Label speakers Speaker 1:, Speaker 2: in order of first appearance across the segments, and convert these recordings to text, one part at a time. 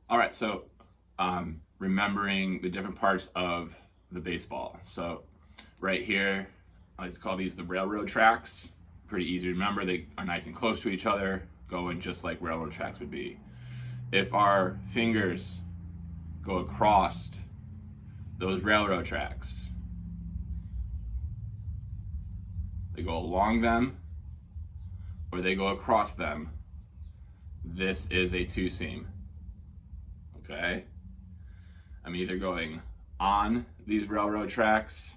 Speaker 1: All right, so remembering the different parts of the baseball. So right here, I like to call these the railroad tracks. Pretty easy to remember. They are nice and close to each other, going just like railroad tracks would be. If our fingers go across those railroad tracks, they go along them or they go across them, this is a two seam. Okay? I'm either going on these railroad tracks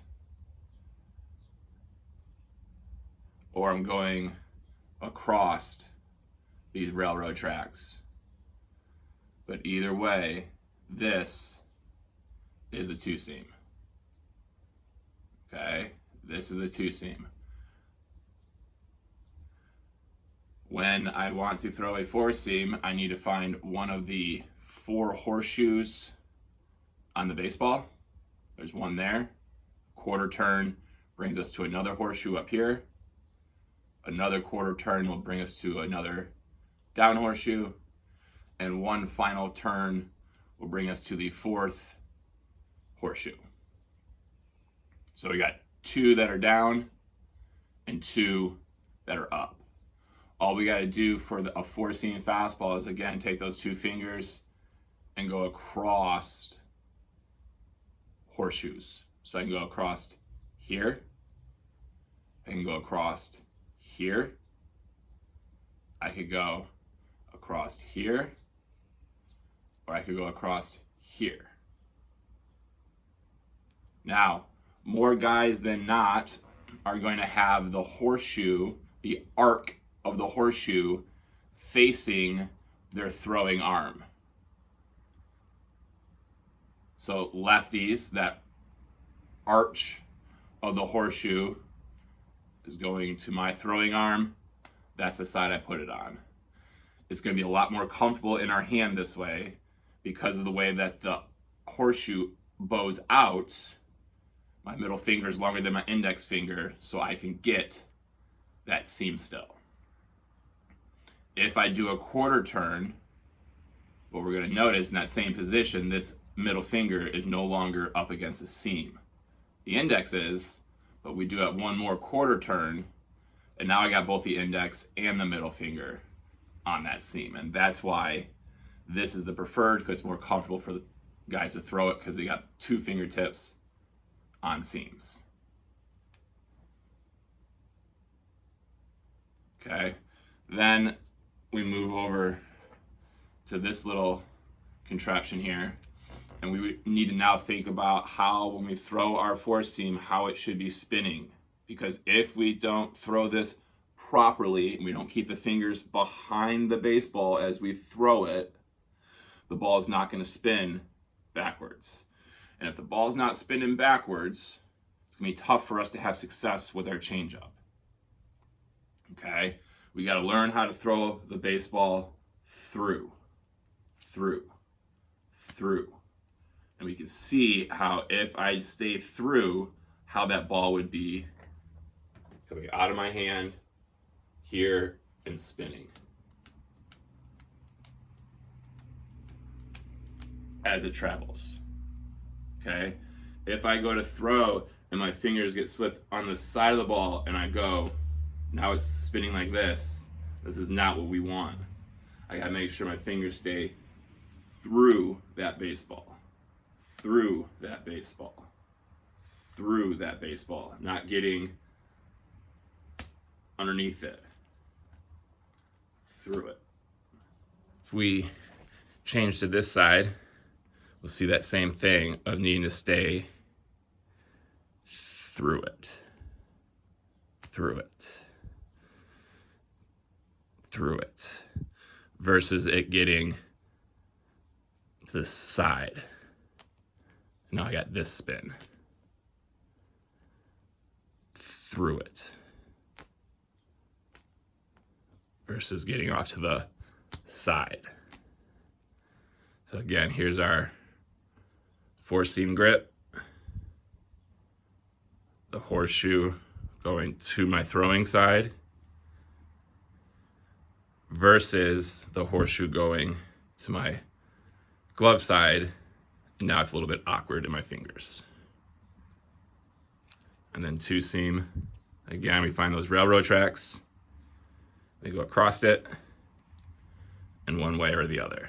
Speaker 1: or I'm going across these railroad tracks. But either way, this is a two seam. Okay? This is a two seam. When I want to throw a four seam, I need to find one of the four horseshoes on the baseball. There's one there. Quarter turn brings us to another horseshoe up here. Another quarter turn will bring us to another down horseshoe. And one final turn will bring us to the fourth horseshoe. So we got two that are down and two that are up. All we got to do for a four seam fastball is, again, take those two fingers and go across horseshoes. So I can go across here. I can go across here. I could go across here. Or I could go across here. Now, more guys than not are going to have the horseshoe, the arc of the horseshoe, facing their throwing arm. So lefties, that arch of the horseshoe is going to my throwing arm. That's the side I put it on. It's going to be a lot more comfortable in our hand this way because of the way that the horseshoe bows out. My middle finger is longer than my index finger, so I can get that seam still. If I do a quarter turn, what we're going to notice in that same position, this middle finger is no longer up against the seam. The index is, but we do have one more quarter turn, and now I got both the index and the middle finger on that seam. And that's why this is the preferred, because it's more comfortable for the guys to throw it because they got two fingertips on seams. Okay, then we move over to this little contraption here, and we need to now think about how, when we throw our four seam, how it should be spinning. Because if we don't throw this properly, and we don't keep the fingers behind the baseball as we throw it, the ball is not going to spin backwards. And if the ball's not spinning backwards, it's going to be tough for us to have success with our changeup. Okay? We got to learn how to throw the baseball through. And we can see how, if I stay through, how that ball would be coming out of my hand here and spinning as it travels. Okay? If I go to throw and my fingers get slipped on the side of the ball and I go, now it's spinning like this. This is not what we want. I gotta make sure my fingers stay through that baseball. Through that baseball. Through that baseball. Not getting underneath it. Through it. If we change to this side, we'll see that same thing of needing to stay through it. Through it. Through it. Versus it getting to the side. Now I got this spin. Through it. Versus getting off to the side. So again, here's our four seam grip. The horseshoe going to my throwing side versus the horseshoe going to my glove side, and now it's a little bit awkward in my fingers. And then 2 seam. Again, we find those railroad tracks. They go across it in one way or the other.